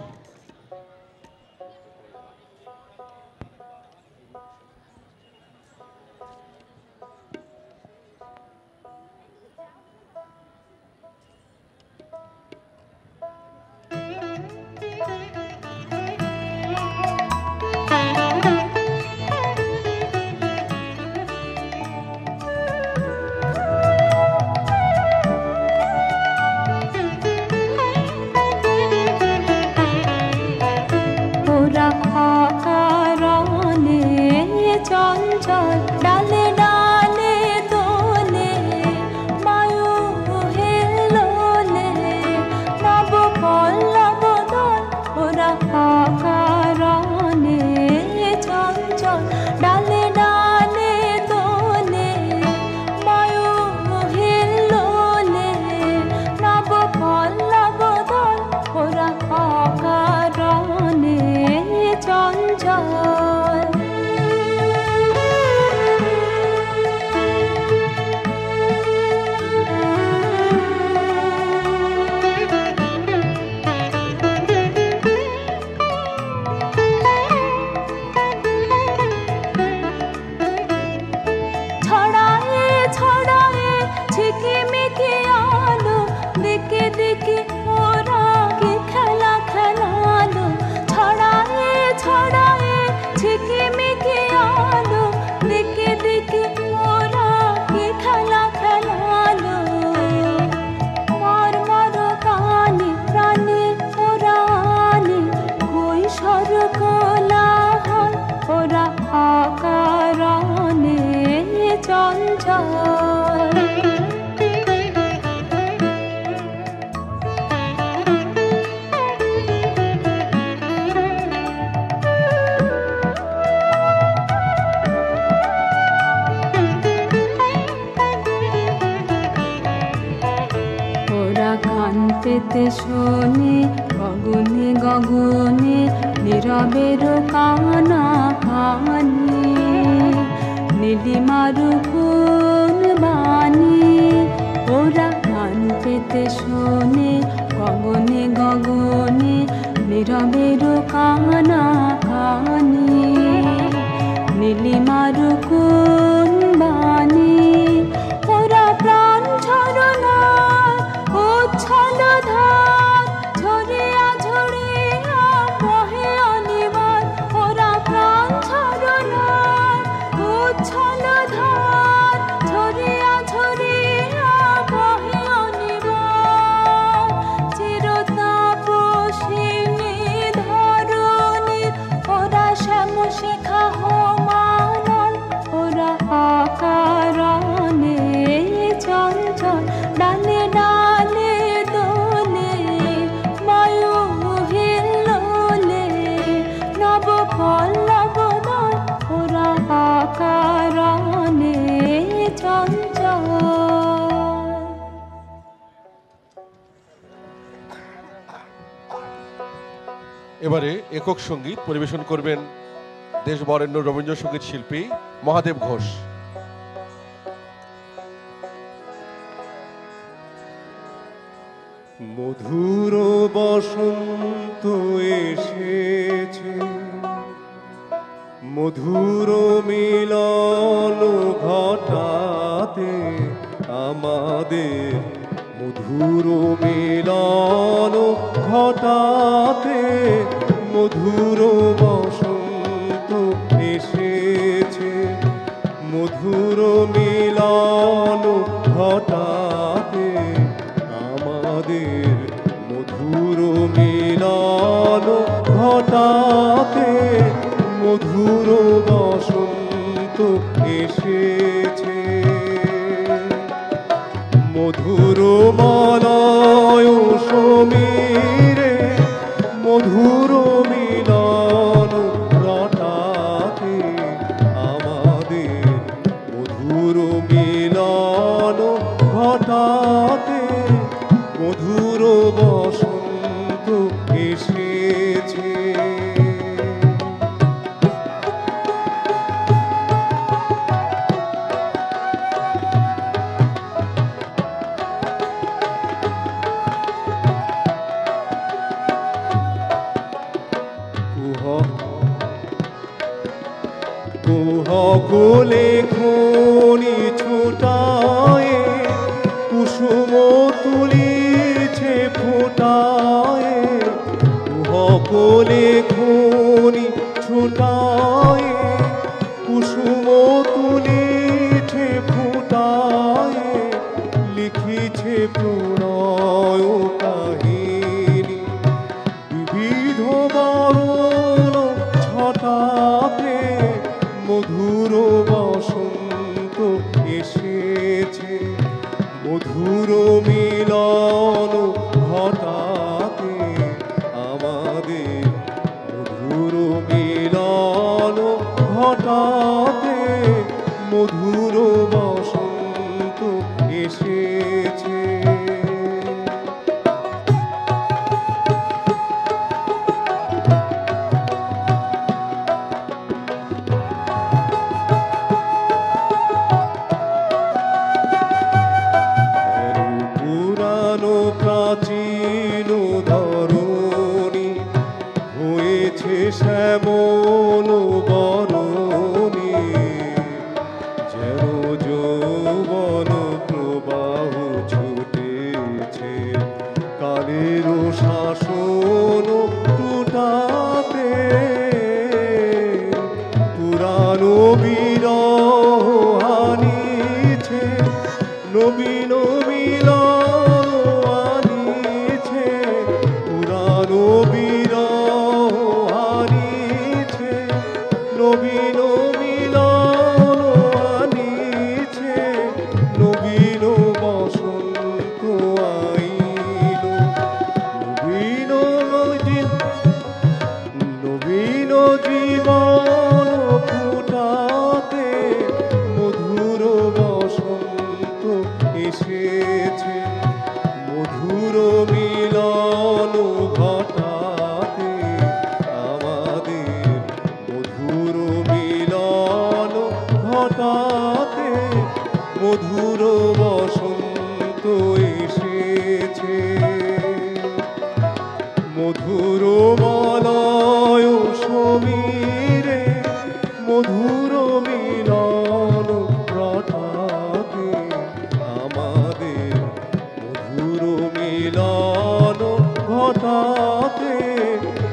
শোনে গগনে গগনে নীরবের কানা কানে, নীলিমার কোন বাণী ওরা কান পেতে শোনে গগনে গগনে নীরবের কানা কানে, নীলিমার কোন বাণী ওরা প্রাণ ছড়না উচ্ছল ধার ঝরিয়া ঝরিয়া বহে অনিবার, ওরা প্রাণ ছড়না উচ্ছল ধার ঝরিয়া ঝরিয়া বহে অনিবার, চিরতাপসিনী ধরণীর ওরা শ্যামশিখা হোমানল, ওরা আকারণে চঞ্চল ডালে ডালে দোলে বায়ু হিল্লোলে নব পল্লব দল, ওরা আকারণে চঞ্চল। এবারে একক সঙ্গীত পরিবেশন করবেন দেশ বরেণ্য রবীন্দ্রসঙ্গীত শিল্পী মহাদেব ঘোষ। মধুর বসন্ত এসেছে, মধুর মিলন ঘটাতে আমাদের, মধুর মিলন ঘটাতে মধুর বসন্ত এসেছে, মধুর মিলন ঘটাতে আমাদের, মধুর মিলন ঘটাতে মধুর বসন্ত এসেছে। মধুর মলয় সমীরে মধুর মিলন ঘটাতে আমাদের মধুর মিলন ঘটাতে মধুর বসন্ত এসেছে। কুহকুলে খনি ছুটায়ে কুসুম তুলিছে ফুটায়ে কুহকুলে খনি ছুটায়ে কুসুম তুলিছে ফুটায়ে লিখিছে প্রণয় কাহিনী বিবিধ বরণ ছটাতে মধুর বসন্ত এসেছে মধুর মিলন ঘটাতে আমাদের মধুর মিলন ঘটাতে মধুর বসন্ত এসেছে। পুরানো প্রাচীন ধরণী হয়েছে শ্যামল বরণী যেন যৌবন প্রবাহ ছুটেছে কালের শাসন টুটাতে পুরানো বিরহ আনিছে নবীন মিলন আনিছে পুরানো বিরহ আনিছে নবীন মিলন আনিছে নবীন বসন্ত আইল নবীন জীবন ফুটাতে মধুর বসন্ত এসেছে মধুর মিলন ঘটাতে আমাদের মধুর মিলন ঘটাতে মধুর বসন্ত এসেছে মধুর মলয় সমীরে মধুর মিলন ঘটাতে আমাদের মধুর মিলন ঘটাতে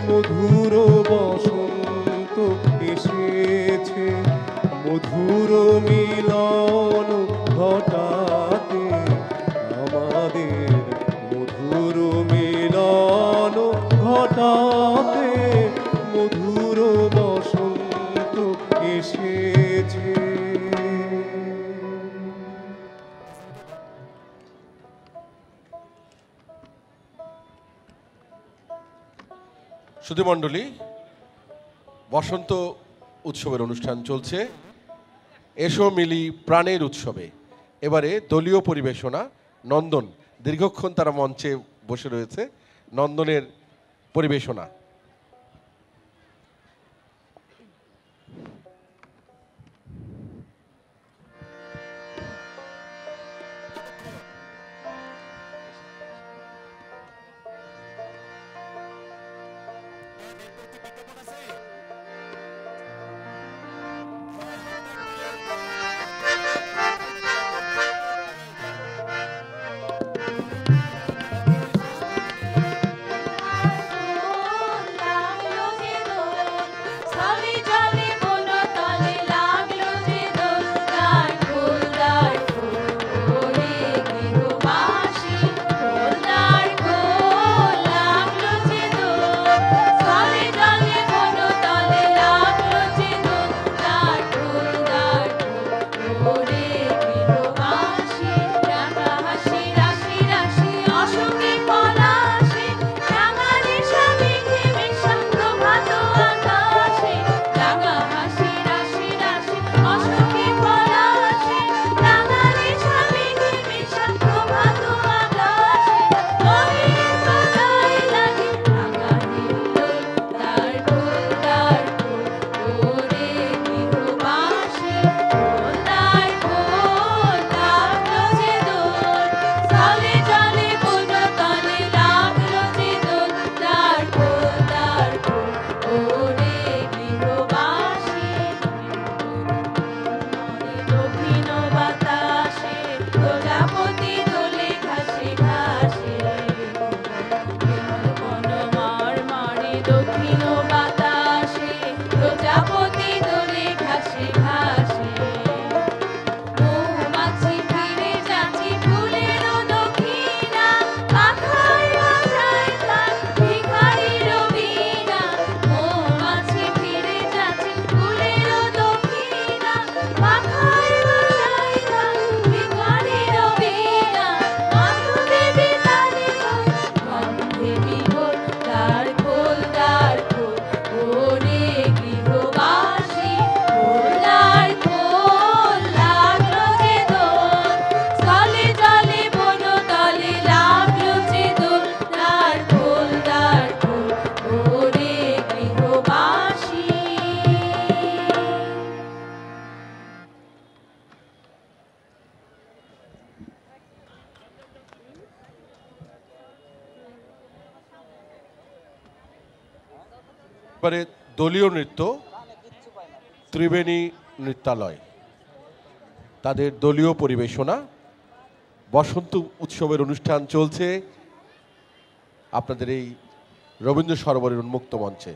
মধুর বসন্ত এসেছে মধুর মিলন ঘটাতে আমাদের মধুর মিলন ঘটাতে মধুর বসন্ত এসেছে। সুধীমণ্ডলী, বসন্ত উৎসবের অনুষ্ঠান চলছে। এসো মিলি প্রাণের উৎসবে। এবারে দলীয় পরিবেশনা। নন্দন দীর্ঘক্ষণ তারা মঞ্চে বসে রয়েছে। নন্দনের পরিবেশনা। Thank you. বাতাসে প্রজাপতি দোলে ঘাসে ঘাসে মৌমাছি ফিরে যাচ্ছে ফুলের দক্ষিণা পাখায় বাজায় তার ভিখারির বীণা মৌমাছি ফিরে যাচ্ছে ফুলের দক্ষিণা পাখায় বাজায় তার ভিখারির বীণা মাধবদেবী তালে গন্ধে বিভোর দ্বার খোল ওরে গৃহবাসী দ্বার খোল লাগলো যে দোল স্থলে জলে বন তলে লাগলো যে দোল দ্বার খোল ওরে গৃহবাসী। এবারে দলীয় নৃত্য ত্রিবেণী নৃত্যালয় তাদের দলীয় পরিবেশনা বসন্ত উৎসবের অনুষ্ঠান চলছে আপনাদের এই রবীন্দ্র সরোবরের উন্মুক্ত মঞ্চে।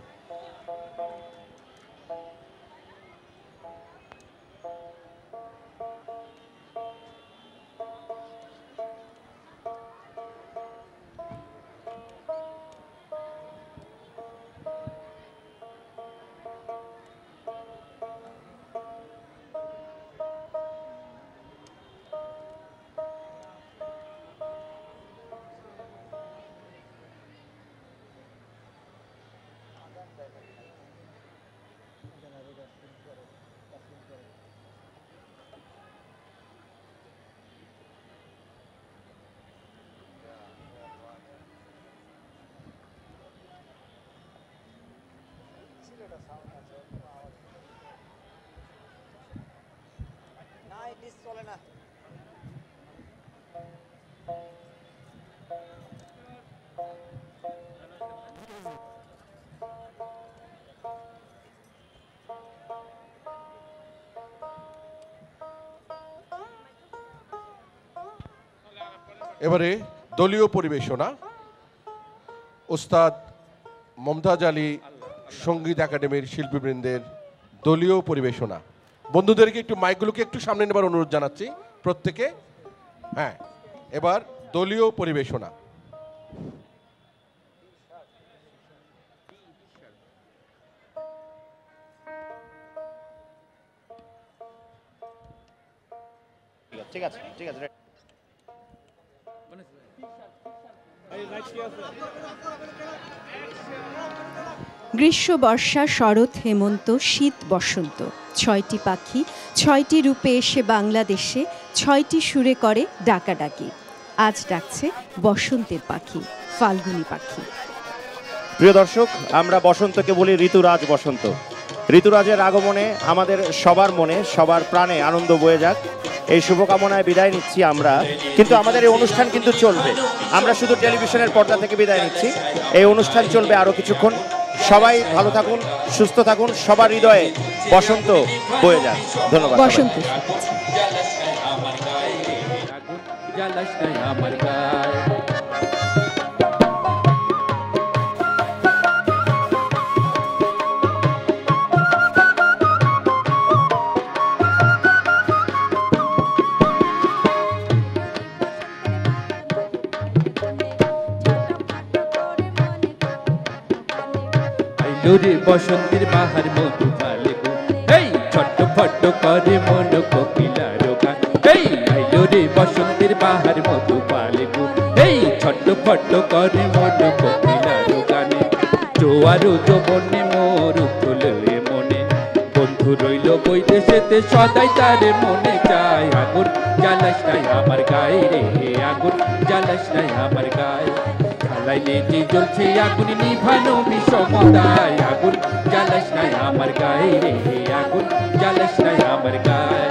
এবারে দলীয় পরিবেশনা ওস্তাদ মমতাজ আলী সঙ্গীত একাডেমির শিল্পীবৃন্দের দলীয় পরিবেশনা। বন্ধুদেরকে একটু মাইকগুলোকে একটু সামনে নেবার অনুরোধ জানাচ্ছি প্রত্যেকে। হ্যাঁ, এবার দলীয় পরিবেশনা। ঠিক আছে ঠিক আছে। গ্রীষ্ম বর্ষা শরৎ হেমন্ত শীত বসন্ত ৬টি পাখি ৬টি রূপে এসে বাংলাদেশে ৬টি সুরে করে ডাকাডাকি। আজ ডাকছে বসন্তের পাখি, ফাল্গুনী পাখি। প্রিয় দর্শক, আমরা বসন্তকে বলি ঋতুরাজ বসন্ত। ঋতুরাজের আগমনে আমাদের সবার মনে সবার প্রাণে আনন্দ বয়ে যাক, এই শুভকামনায় বিদায় নিচ্ছি আমরা। কিন্তু আমাদের এই অনুষ্ঠান কিন্তু চলবে, আমরা শুধু টেলিভিশনের পর্দা থেকে বিদায় নিচ্ছি। এই অনুষ্ঠান চলবে আরও কিছুক্ষণ। সবাই ভালো থাকুন, সুস্থ থাকুন, সবার হৃদয়ে বসন্ত বয়ে যাক। ধন্যবাদ। বসন্ত রে বসন্তের বাহার মধু ফালে গো, এই ছট ফট করে মন কোকিলার গান। এই আইলো রে বসন্তের বাহার মধু ফালে গো, এই ছট ফট করে মন কোকিলার গানে। জোয়ারো যৌবনে মোর উঠলে মনে, বন্ধু রইল বৈদেশেতে সদাই তার মনে চায়। আগুন জ্বালাস নাই আমার গায়ে রে, আগুন জ্বালাস নাই আমার গায়ে। জ্বালাইলে যে জ্বলছে আগুন নিভানো বিষমতায়। আগুন জ্বালাস নাই আমার গায়ে রে, আগুন জ্বালাস নাই আমার গায়ে।